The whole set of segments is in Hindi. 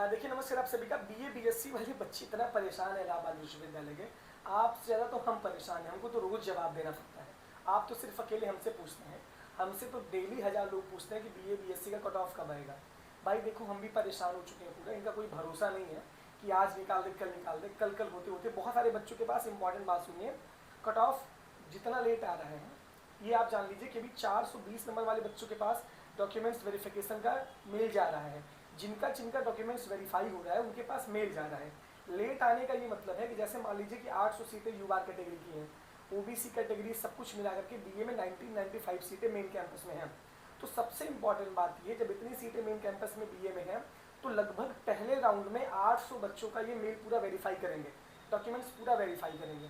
देखिए नमस्कार आप सभी का। बीए बीएससी वाले बच्चे इतना परेशान है इलाहाबाद विश्वविद्यालय के, आपसे ज़्यादा तो हम परेशान हैं। हमको तो रोज़ जवाब देना पड़ता है। आप तो सिर्फ अकेले हमसे पूछते हैं, हमसे तो डेली 1000 लोग पूछते हैं कि बीए बीएससी का कट ऑफ कब आएगा। भाई देखो हम भी परेशान हो चुके हैं पूरा, इनका कोई भरोसा नहीं है कि आज निकाल दे कल निकाल दे, कल कल होते होते बहुत सारे बच्चों के पास इंपॉर्टेंट बात सुनिए, कट ऑफ जितना लेट आ रहा है ये आप जान लीजिए कि अभी 420 नंबर वाले बच्चों के पास डॉक्यूमेंट्स वेरिफिकेशन का मेल जा रहा है। जिनका जिनका डॉक्यूमेंट्स वेरीफाई हो रहा है उनके पास मेल जा रहा है। लेट आने का ये मतलब है कि जैसे मान लीजिए कि 800 सीटें यूआर कैटेगरी की हैं, ओबीसी कैटेगरी सब कुछ मिला करके बीए में 1995 सीटें मेन कैंपस में हैं। तो सबसे इंपॉर्टेंट बात ये, जब इतनी सीटें मेन कैंपस में बीए में हैं तो लगभग पहले राउंड में 800 बच्चों का ये मेल पूरा वेरीफाई करेंगे, डॉक्यूमेंट्स पूरा वेरीफाई करेंगे।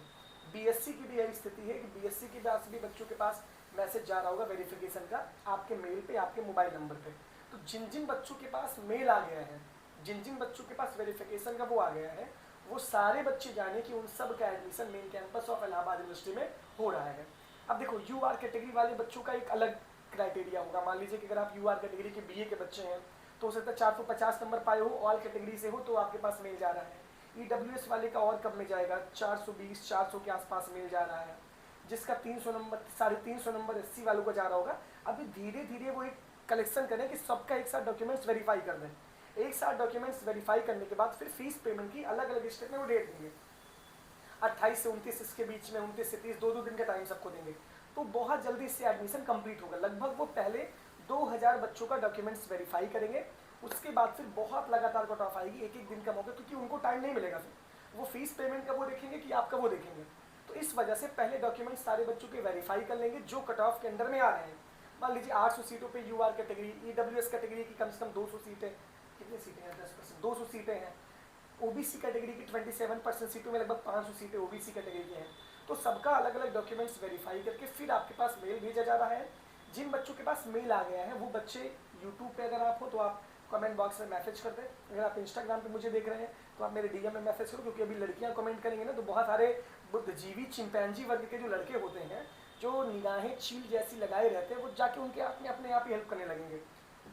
बीएससी की भी यही स्थिति है कि बीएससी के पास भी बच्चों के पास मैसेज जा रहा होगा वेरिफिकेशन का आपके मेल पे, आपके मोबाइल नंबर पे। तो जिन जिन बच्चों के पास मेल आ गया है, जिन जिन बच्चों के पास वेरिफिकेशन का वो आ गया है, वो सारे बच्चे जाने कि उन सब का admission main campus of Allahabad university में हो रहा है। अब देखो यूआर कैटेगरी वाले बच्चों का एक अलग क्राइटेरिया होगा। मान लीजिए कि अगर आप यूआर कैटेगरी के बीए के बच्चे हैं तो हो सकता है 450 नंबर पाए हो, ऑल कैटेगरी से हो तो आपके पास मेल जा रहा है। ईडब्ल्यूएस वाले का और कब में जाएगा, 420 400 के आसपास मेल जा रहा है। जिसका 300 नंबर 350 नंबर एससी वालों को जा रहा होगा। अभी धीरे धीरे वो एक कलेक्शन करें कि सबका एक साथ डॉक्यूमेंट्स वेरीफाई कर दें। एक साथ डॉक्यूमेंट्स वेरीफाई करने के बाद फिर फीस पेमेंट की अलग अलग स्टेट में वो डेट देंगे, 28 से 29 इसके बीच में, 29 से 30, 2 दिन का टाइम सबको देंगे। तो बहुत जल्दी इससे एडमिशन कंप्लीट होगा। लगभग वो पहले 2000 बच्चों का डॉक्यूमेंट्स वेरीफाई करेंगे, उसके बाद फिर बहुत लगातार कट ऑफ आएगी, एक एक दिन का मौका, क्योंकि उनको टाइम नहीं मिलेगा। फिर वो फीस पेमेंट का वो देखेंगे कि आपका वो देखेंगे। तो इस वजह से पहले डॉक्यूमेंट सारे बच्चों के वेरीफाई कर लेंगे जो कट ऑफ के अंडर में आ रहे हैं। मान लीजिए 800 सीटों पे यूआर कैटेगरी, ईडब्ल्यूएस कैटेगरी की कम से कम 200 सीटें, कितनी सीटें हैं, 10%, 200 सीटें हैं। ओबीसी कैटेगरी की 27% सीटों में लगभग 500 सीटें ओबीसी कैटेगरी की हैं। तो सबका अलग अलग डॉक्यूमेंट्स वेरीफाई करके फिर आपके पास मेल भेजा जा रहा है। जिन बच्चों के पास मेल आ गया है वो बच्चे यूट्यूब पे अगर आप हो तो आप कमेंट बॉक्स में मैसेज कर दें। अगर आप इंस्टाग्राम पे मुझे देख रहे हैं तो आप मेरे डीएम में मैसेज करो, क्योंकि अभी लड़कियां कमेंट करेंगे ना तो बहुत सारे बुद्धिजीवी चिंपैंजी वर्ग के जो लड़के होते हैं, जो निगाहें चील जैसी लगाए रहते हैं, वो जाके उनके अपने आप ही हेल्प करने लगेंगे,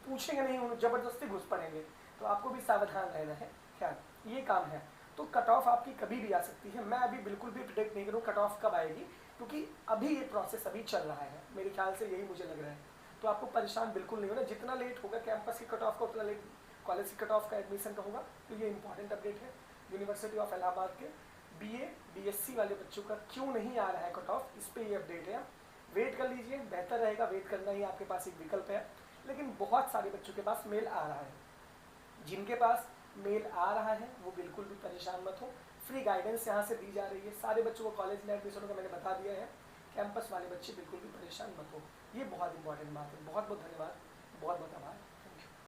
पूछेंगे नहीं, उन्हें जबरदस्ती घुस पड़ेंगे। तो आपको भी सावधान रहना है। ख्याल ये काम है। तो कट ऑफ आपकी कभी भी आ सकती है। मैं अभी बिल्कुल भी प्रिडिक्ट नहीं करूँ कट ऑफ कब आएगी, क्योंकि अभी ये प्रोसेस अभी चल रहा है। मेरे ख्याल से यही मुझे लग रहा है। तो आपको परेशान बिल्कुल नहीं होना। जितना लेट होगा कैंपस की कट ऑफ का उतना लेट कॉलेज की कट ऑफ का एडमिशन का होगा। तो ये इंपॉर्टेंट अपडेट है। यूनिवर्सिटी ऑफ इलाहाबाद के बीए बीएससी वाले बच्चों का क्यों नहीं आ रहा है कट ऑफ, इस पर ये अपडेट है। वेट कर लीजिए, बेहतर रहेगा। वेट करना ही आपके पास एक विकल्प है। लेकिन बहुत सारे बच्चों के पास मेल आ रहा है। जिनके पास मेल आ रहा है वो बिल्कुल भी परेशान मत हो। फ्री गाइडेंस यहाँ से दी जा रही है। सारे बच्चों को कॉलेज में एडमिशन का मैंने बता दिया है। कैंपस वाले बच्चे बिल्कुल भी परेशान मत हो। ये बहुत इंपॉर्टेंट बात है। बहुत बहुत धन्यवाद, बहुत बहुत आभार।